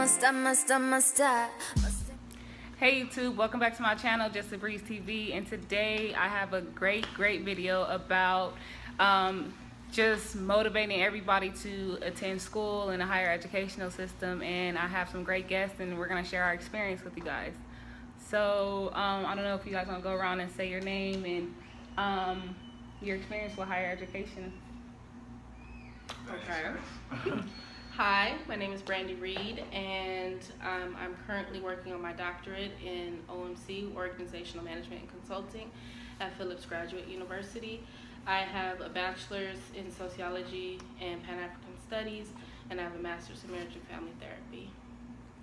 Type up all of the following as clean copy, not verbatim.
Hey YouTube, welcome back to my channel, Justabrizze TV, and today I have a great video about just motivating everybody to attend school in a higher educational system, and I have some great guests and we're going to share our experience with you guys. So I don't know if you guys want to go around and say your name and your experience with higher education. Okay. Hi, my name is Brandy Reed, and I'm currently working on my doctorate in OMC, Organizational Management and Consulting, at Phillips Graduate University. I have a bachelor's in sociology and Pan-African studies, and I have a master's in marriage and family therapy.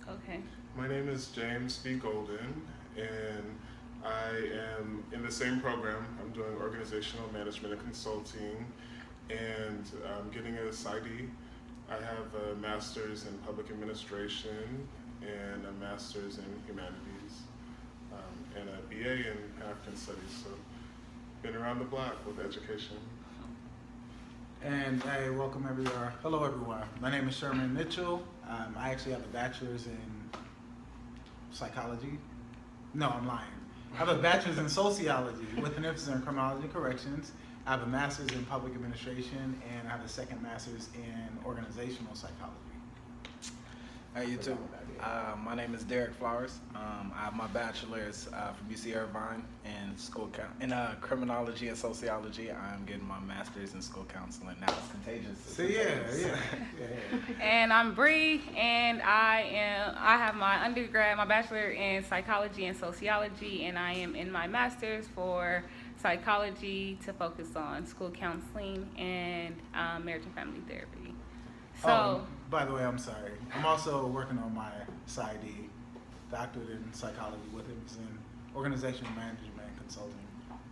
Okay. My name is James B. Golden, and I am in the same program. I'm doing organizational management and consulting, and I'm getting a PsyD. I have a master's in public administration and a master's in humanities, and a BA in African studies. So, been around the block with education. And hey, welcome everyone. Hello everyone. My name is Sherman Mitchell. I actually have a bachelor's in psychology. No, I'm lying. I have a bachelor's in sociology with an emphasis in criminology and corrections. I have a master's in public administration, and I have a second master's in organizational psychology. Hey, you too. My name is Derek Flowers. I have my bachelor's from UC Irvine in criminology and sociology. I'm getting my master's in school counseling. Now it's contagious. So yeah. And I'm Bree, and I have my undergrad, my bachelor in psychology and sociology, and I am in my master's for psychology to focus on school counseling and marriage and family therapy. So, by the way, I'm sorry. I'm also working on my PsyD, doctorate in psychology with emphasis in organizational management and consulting.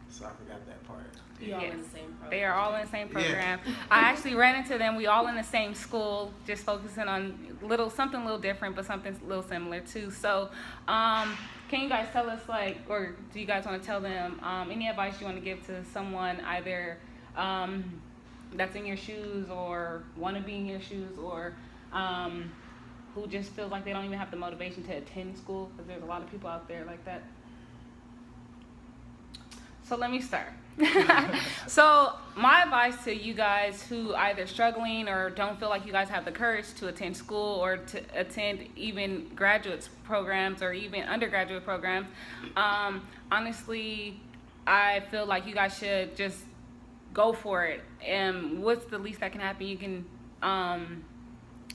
So I forgot that part. You're all in the same program. They are all in the same program. Yeah. I actually ran into them. We all in the same school, just focusing on something a little different, but something a little similar too. So, can you guys tell us, or do you guys want to tell them any advice you want to give to someone either that's in your shoes or want to be in your shoes, or who just feels like they don't even have the motivation to attend school, because there's a lot of people out there like that? So let me start. So my advice to you guys who either struggling or don't feel like you guys have the courage to attend school or to attend even graduate programs or even undergraduate programs, honestly, I feel like you guys should just go for it. And what's the least that can happen? You can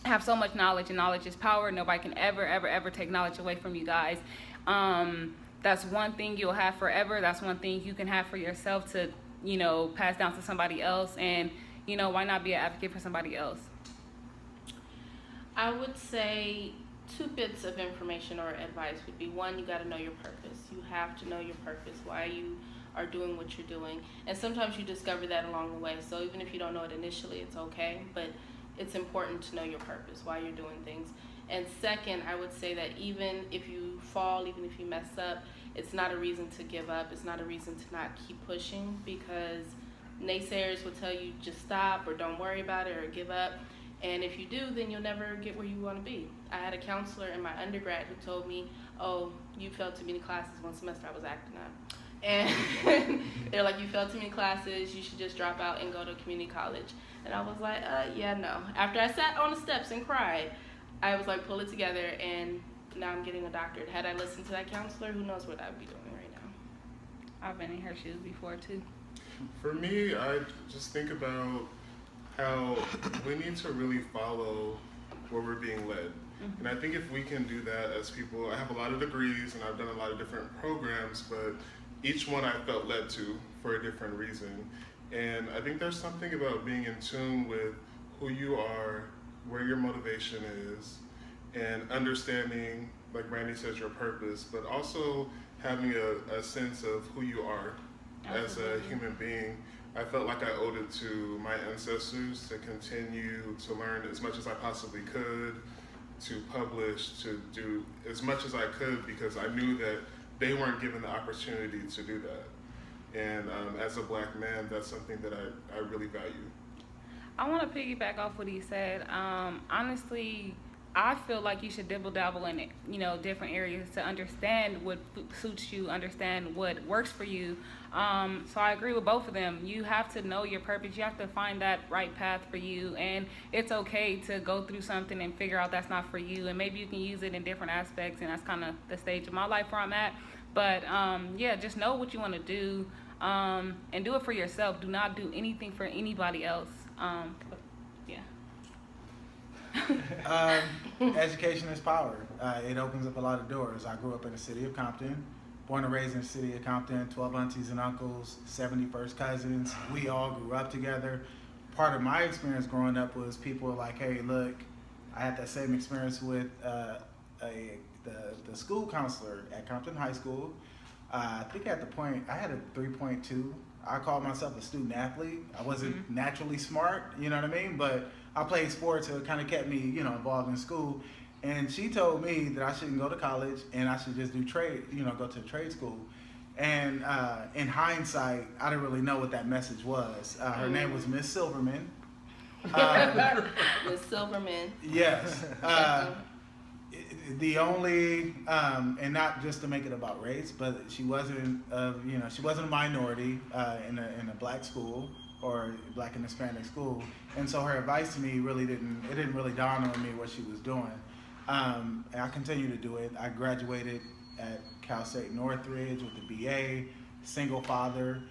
have so much knowledge, and knowledge is power. Nobody can ever take knowledge away from you guys. That's one thing you'll have forever. That's one thing you can have for yourself to, pass down to somebody else. And, why not be an advocate for somebody else? I would say 2 bits of information or advice would be: one, you got to know your purpose. You have to know your purpose, why you are doing what you're doing. And sometimes you discover that along the way. So even if you don't know it initially, it's okay. But it's important to know your purpose, why you're doing things. And second, I would say that even if you fall, even if you mess up, it's not a reason to give up. It's not a reason to not keep pushing, because naysayers will tell you just stop or don't worry about it or give up. And if you do, then you'll never get where you want to be. I had a counselor in my undergrad who told me, "Oh, you failed too many classes one semester." I was acting up. And they're like, "You failed too many classes, you should just drop out and go to community college." And I was like, yeah, no. After I sat on the steps and cried, I was like, pull it together, and now I'm getting a doctorate. Had I listened to that counselor, who knows what I would be doing right now. I've been in her shoes before too. For me, I just think about how we need to really follow where we're being led. Mm-hmm. And I think if we can do that as people, I have a lot of degrees and I've done a lot of different programs, but each one I felt led to for a different reason. And I think there's something about being in tune with who you are, where your motivation is, and understanding, like Brandy says, your purpose, but also having a sense of who you are as a human being. I felt like I owed it to my ancestors to continue to learn as much as I possibly could, to publish, to do as much as I could, because I knew that they weren't given the opportunity to do that. And as a Black man, that's something that I really value. I want to piggyback off what he said. Honestly, I feel like you should dibble dabble in it, different areas to understand what suits you, understand what works for you. So I agree with both of them. You have to know your purpose. You have to find that right path for you, and it's okay to go through something and figure out that's not for you. And maybe you can use it in different aspects, and that's kind of the stage of my life where I'm at. But yeah, just know what you want to do, and do it for yourself. Do not do anything for anybody else. But, yeah. Education is power. It opens up a lot of doors. I grew up in the city of Compton, born and raised in the city of Compton, 12 aunties and uncles, 70 first cousins. We all grew up together. Part of my experience growing up was people were like, hey, look, I had that same experience with the school counselor at Compton High School. I think at the point, I had a 3.2. I called myself a student athlete. I wasn't naturally smart, you know what I mean? But I played sports, so it kind of kept me, involved in school. And she told me that I shouldn't go to college and I should just do trade, go to trade school. And in hindsight, I didn't really know what that message was. Her name was Miss Silverman. Miss Silverman. Yes. The only, and not just to make it about race, but she wasn't, she wasn't a minority in a black school or black and Hispanic school, and so her advice to me didn't really dawn on me what she was doing. And I continue to do it. I graduated at Cal State Northridge with a BA, single father,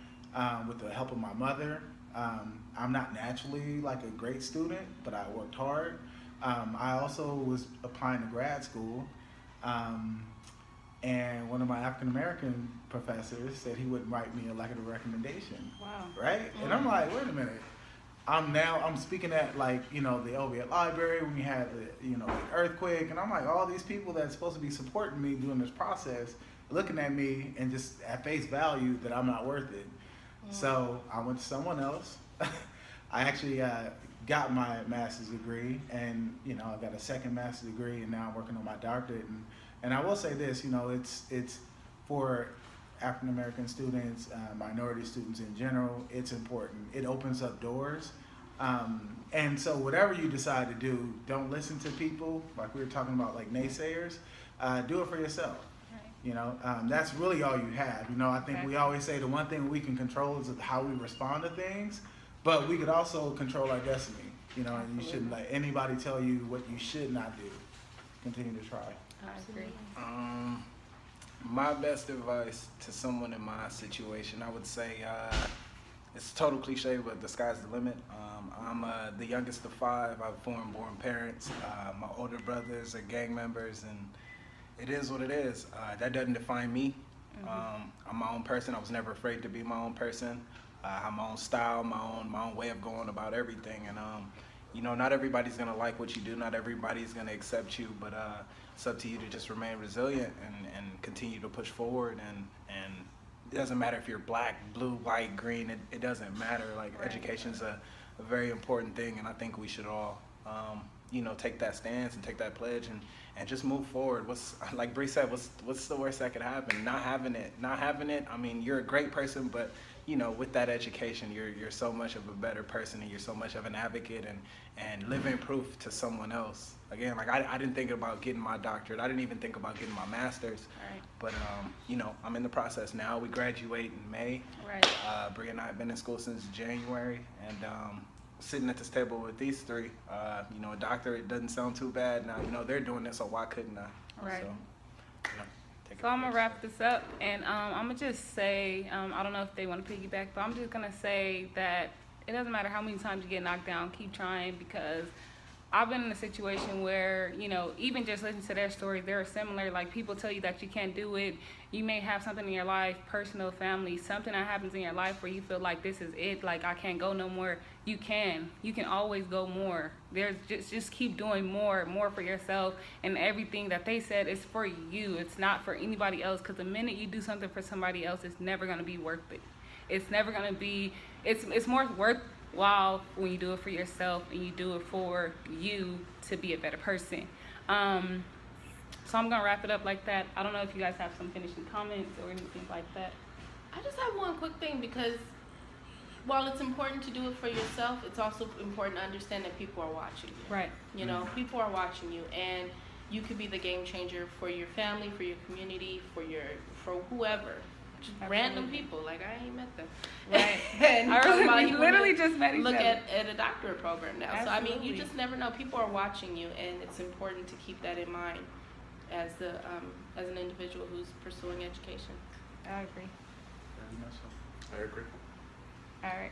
with the help of my mother. I'm not naturally like a great student, but I worked hard. I also was applying to grad school, and one of my African American professors said he wouldn't write me a letter of recommendation. Wow. Right? And I'm like, wait a minute. I'm speaking at like, the Oviatt Library when we had the earthquake, and I'm like, all these people that's supposed to be supporting me during this process, looking at me and just at face value that I'm not worth it. So I went to someone else. I actually got my master's degree, and I got a second master's degree, and now I'm working on my doctorate. And I will say this, it's for African American students, minority students in general. It's important. It opens up doors, and so whatever you decide to do, don't listen to people like we were talking about, like naysayers. Do it for yourself. That's really all you have. I think we always say the one thing we can control is how we respond to things, but we could also control our destiny. And you shouldn't let anybody tell you what you should not do. Continue to try. I agree. My best advice to someone in my situation, I would say, it's a total cliche, but the sky's the limit. I'm the youngest of 5. I have foreign-born parents. My older brothers are gang members, and it is what it is. That doesn't define me. I'm my own person. I was never afraid to be my own person. I have my own style, my own way of going about everything, and not everybody's gonna like what you do. Not everybody's gonna accept you, but it's up to you to just remain resilient and continue to push forward. And it doesn't matter if you're black, blue, white, green. It doesn't matter. Like education's a very important thing, and I think we should all take that stance and take that pledge and just move forward. Like Bree said, what's the worst that could happen? Not having it. I mean, you're a great person, but with that education, you're so much of a better person, and you're so much of an advocate and living proof to someone else. Again, like I didn't think about getting my doctorate. I didn't even think about getting my master's. Right. But I'm in the process now. We graduate in May. Right. Brie and I have been in school since January, and sitting at this table with these 3, a doctorate doesn't sound too bad. Now, they're doing this, so why couldn't I? Right. So I'm gonna wrap this up, and I'm gonna just say, I don't know if they want to piggyback, but I'm just gonna say that it doesn't matter how many times you get knocked down, keep trying, because I've been in a situation where, even just listening to their stories, they're similar. Like, people tell you that you can't do it. You may have something in your life, personal, family, something that happens in your life where you feel like this is it, like I can't go no more. You can always go more. There's just keep doing more for yourself, and everything that they said is for you. It's not for anybody else, because the minute you do something for somebody else, it's never going to be worth it. It's never going to be, it's more worthwhile when you do it for yourself and you do it for you to be a better person. So I'm going to wrap it up like that. I don't know if you guys have some finishing comments or anything like that. I just have one quick thing, because while it's important to do it for yourself, it's also important to understand that people are watching you. Right. You know, people are watching you, and you could be the game changer for your family, for your community, for whoever. Random people, like I ain't met them. Right. And We literally just met each look other. at a doctorate program now. So I mean, you Absolutely. just never know. People are watching you, and it's important to keep that in mind as as an individual who's pursuing education. I agree. Very much so. I agree. All right.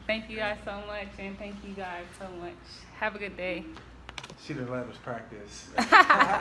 Thank you guys so much, and thank you guys so much. Have a good day. She done let us practice.